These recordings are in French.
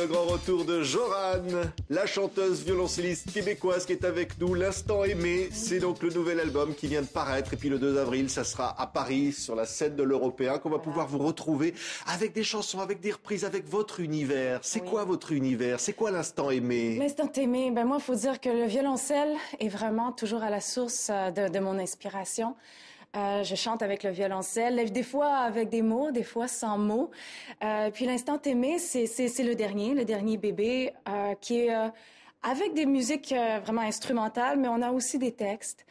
le grand retour de Joran, la chanteuse violoncelliste québécoise qui est avec nous. L'instant aimé, c'est donc le nouvel album qui vient de paraître. Et puis le 2 avril, ça sera à Paris, sur la scène de l'Européen, qu'on va pouvoir vous retrouver avec des chansons, avec des reprises, avec votre univers. C'est quoi votre univers? C'est quoi l'instant aimé? L'instant aimé, moi, il faut dire que le violoncelle est vraiment toujours à la source de mon inspiration. Je chante avec le violoncelle, des fois avec des mots, des fois sans mots. Puis l'instant aimé, c'est le dernier bébé, qui est avec des musiques vraiment instrumentales, mais on a aussi des textes,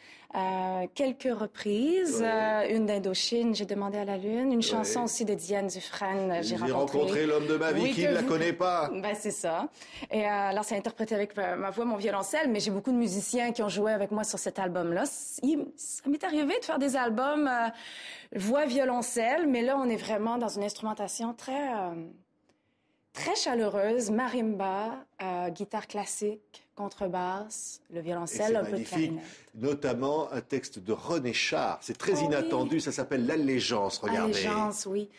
quelques reprises, une d'Indochine, J'ai demandé à la lune, une chanson aussi de Diane Dufresne, J'ai rencontré l'homme de ma vie, qui ne la connaît pas. C'est ça. Et alors, c'est interprété avec ma voix, mon violoncelle, mais j'ai beaucoup de musiciens qui ont joué avec moi sur cet album-là. Ça m'est arrivé de faire des albums voix violoncelle, mais là, on est vraiment dans une instrumentation très chaleureuse, marimba, guitare classique, contrebasse, le violoncelle, un peu de clarinette. Notamment un texte de René Char. C'est très inattendu, ça s'appelle L'Allégeance, regardez. L'Allégeance, oui.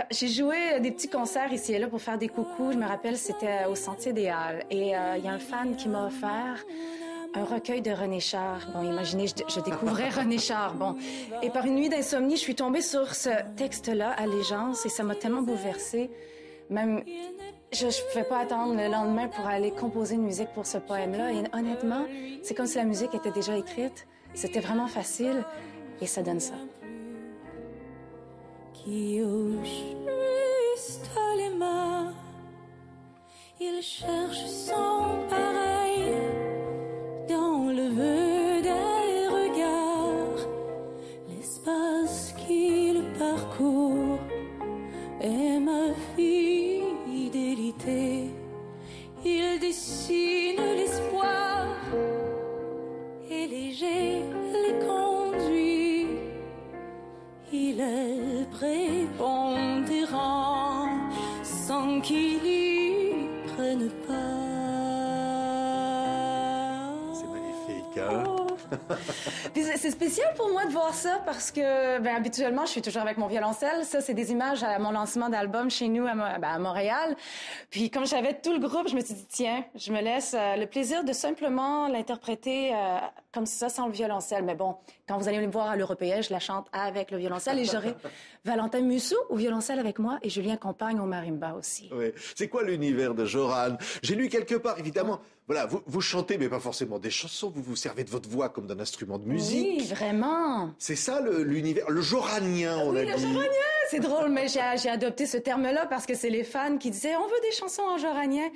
J'ai joué des petits concerts ici et là pour faire des coucous. Je me rappelle, c'était au Sentier des Halles. Et il y a un fan qui m'a offert un recueil de René Char. Bon, imaginez, je découvrais René Char. Bon. Et par une nuit d'insomnie, je suis tombée sur ce texte-là, Allégeance, et ça m'a tellement bouleversée. Même, je ne pouvais pas attendre le lendemain pour aller composer une musique pour ce poème-là. Et honnêtement, c'est comme si la musique était déjà écrite. C'était vraiment facile. Et ça donne ça. Qui hoche juste les mains, il cherche son pareil dans le vœu des regards. L'espace qu'il parcourt est ma fidélité. Il dessine l'espoir et léger les conduit. Il est prépondérant sans qu'il y prenne part. C'est magnifique, hein? C'est spécial pour moi de voir ça parce que habituellement, je suis toujours avec mon violoncelle. Ça, c'est des images à mon lancement d'album chez nous à Montréal. Puis comme j'avais tout le groupe, je me suis dit, tiens, je me laisse le plaisir de simplement l'interpréter comme ça, sans le violoncelle. Mais bon, quand vous allez me voir à l'Européen, je la chante avec le violoncelle et j'aurai Valentin Musso au violoncelle avec moi et Julien Compagne au marimba aussi. Oui. C'est quoi l'univers de Joran? J'ai lu quelque part, évidemment, voilà, vous chantez, mais pas forcément des chansons, vous vous servez de votre voix comme d'un instrument de musique. Oui, vraiment. C'est ça l'univers, le joranien, on a dit. Le joranien, c'est drôle, mais j'ai adopté ce terme-là parce que c'est les fans qui disaient « on veut des chansons en joranien ».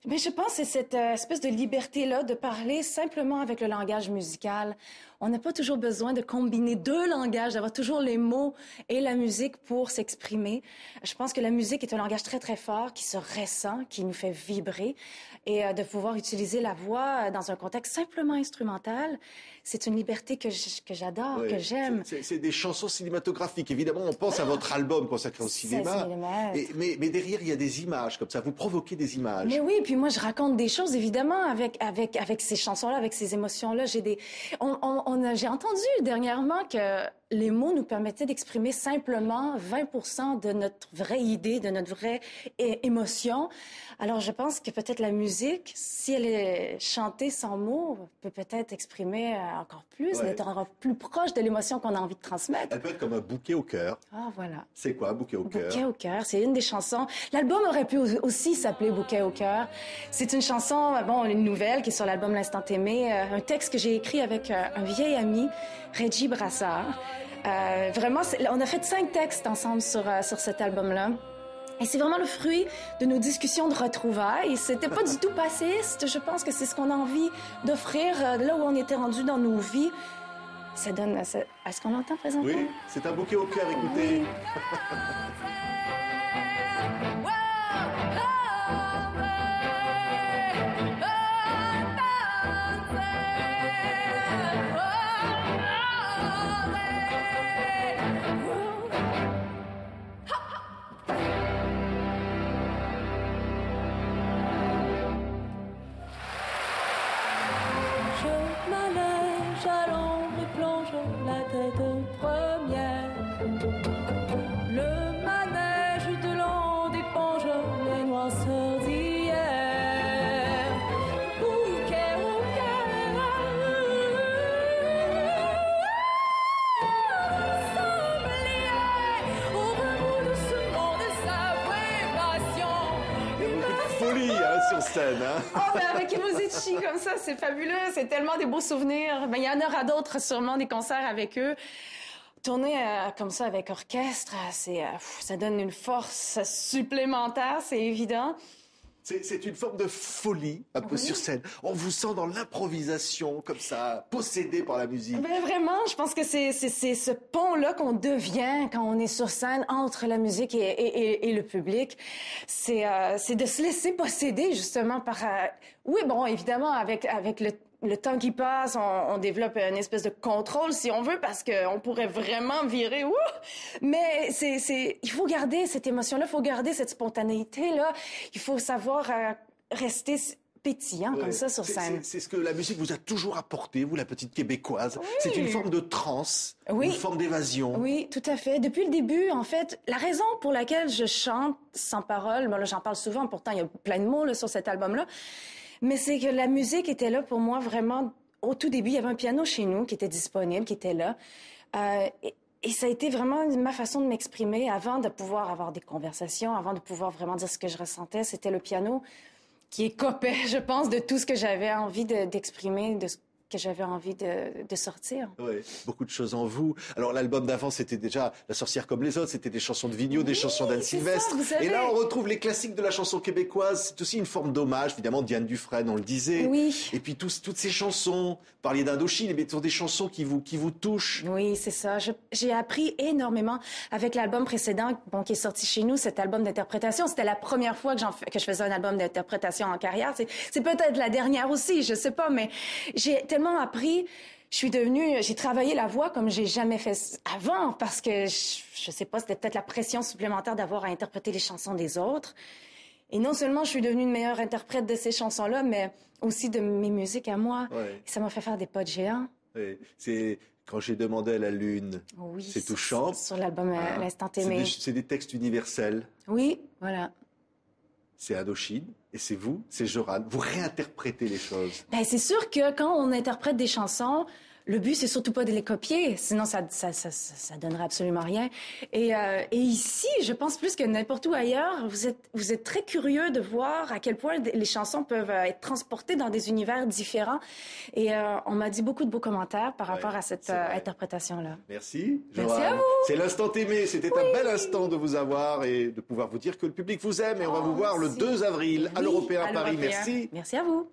Mais je pense que c'est cette espèce de liberté-là de parler simplement avec le langage musical. On n'a pas toujours besoin de combiner deux langages, d'avoir toujours les mots et la musique pour s'exprimer. Je pense que la musique est un langage très, très fort qui se ressent, qui nous fait vibrer. Et de pouvoir utiliser la voix dans un contexte simplement instrumental, c'est une liberté que j'adore, que j'aime. C'est des chansons cinématographiques. Évidemment, on pense à votre album consacré au cinéma. Mais derrière, il y a des images comme ça. Vous provoquez des images. Mais oui, puis moi, je raconte des choses, évidemment, avec ces chansons-là, avec ces émotions-là. J'ai entendu dernièrement que les mots nous permettaient d'exprimer simplement 20% de notre vraie idée, de notre vraie émotion. Alors, je pense que peut-être la musique, si elle est chantée sans mots, peut peut-être exprimer encore plus, d'être encore plus proche de l'émotion qu'on a envie de transmettre. Elle peut être comme un bouquet au cœur. Ah, voilà. C'est quoi, un bouquet au cœur? Bouquet au cœur, c'est une des chansons. L'album aurait pu aussi s'appeler Bouquet au cœur. C'est une chanson, une nouvelle qui est sur l'album L'Instant aimé, un texte que j'ai écrit avec un vieil ami, Reggie Brassard. Vraiment, on a fait 5 textes ensemble sur cet album-là. Et c'est vraiment le fruit de nos discussions de retrouvailles. C'était pas du tout passéiste. Je pense que c'est ce qu'on a envie d'offrir là où on était rendu dans nos vies. Ça donne... Est-ce qu'on l'entend présentement? Oui, c'est un bouquet au cœur, écoutez. Oui. Le manège de l'an dépend sur scène. Hein? Oh, ben avec Emozici comme ça, c'est fabuleux. C'est tellement des beaux souvenirs. Ben, il y en aura d'autres, sûrement, des concerts avec eux. Tourner comme ça avec orchestre, ça donne une force supplémentaire, c'est évident. C'est une forme de folie, un peu sur scène. On vous sent dans l'improvisation, comme ça, possédé par la musique. Ben vraiment, je pense que c'est ce pont-là qu'on devient quand on est sur scène entre la musique et le public. C'est de se laisser posséder, justement, par... oui, bon, évidemment, avec le temps qui passe, on développe une espèce de contrôle, si on veut, parce qu'on pourrait vraiment virer. Mais il faut garder cette émotion-là, il faut garder cette spontanéité-là. Il faut savoir rester pétillant comme ça sur scène. C'est ce que la musique vous a toujours apporté, vous, la petite Québécoise. Oui. C'est une forme de transe, une forme d'évasion. Oui, tout à fait. Depuis le début, en fait, la raison pour laquelle je chante sans parole, là, j'en parle souvent, pourtant il y a plein de mots là, sur cet album-là, mais c'est que la musique était là pour moi vraiment. Au tout début, il y avait un piano chez nous qui était disponible, qui était là. Et ça a été vraiment ma façon de m'exprimer avant de pouvoir avoir des conversations, avant de pouvoir vraiment dire ce que je ressentais. C'était le piano qui écopait, je pense, de tout ce que j'avais envie d'exprimer, de ce que j'avais envie de sortir. Oui, beaucoup de choses en vous. Alors, l'album d'avant, c'était déjà La sorcière comme les autres, c'était des chansons de Vigneault, des chansons d'Anne Sylvestre. Et là, on retrouve les classiques de la chanson québécoise. C'est aussi une forme d'hommage, évidemment, Diane Dufresne, on le disait. Oui. Et puis, toutes ces chansons, parliez d'Indochine, mais ce sont des chansons qui vous touchent. Oui, c'est ça. J'ai appris énormément avec l'album précédent, qui est sorti chez nous, cet album d'interprétation. C'était la première fois que je faisais un album d'interprétation en carrière. C'est peut-être la dernière aussi, je sais pas, mais j'ai tellement appris. J'ai travaillé la voix comme j'ai jamais fait avant parce que je sais pas, c'était peut-être la pression supplémentaire d'avoir à interpréter les chansons des autres. Et non seulement je suis devenue une meilleure interprète de ces chansons-là, mais aussi de mes musiques à moi. Ouais. Et ça m'a fait faire des pas de géant. Oui. C'est Quand j'ai demandé à la lune. Oui, c'est touchant. Sur l'album L'Instant Aimé. C'est des textes universels. Oui, voilà. C'est Indochine et c'est vous, c'est Joran. Vous réinterprétez les choses. Ben, c'est sûr que quand on interprète des chansons, le but, c'est surtout pas de les copier, sinon ça donnerait absolument rien. Et ici, je pense plus que n'importe où ailleurs, vous êtes très curieux de voir à quel point les chansons peuvent être transportées dans des univers différents. Et on m'a dit beaucoup de beaux commentaires par rapport à cette interprétation-là. Merci, Joran. Merci à vous. C'est l'Instant Aimé. C'était un bel instant de vous avoir et de pouvoir vous dire que le public vous aime. Et on va vous voir le 2 avril à l'Européen à Paris. Merci. Merci à vous.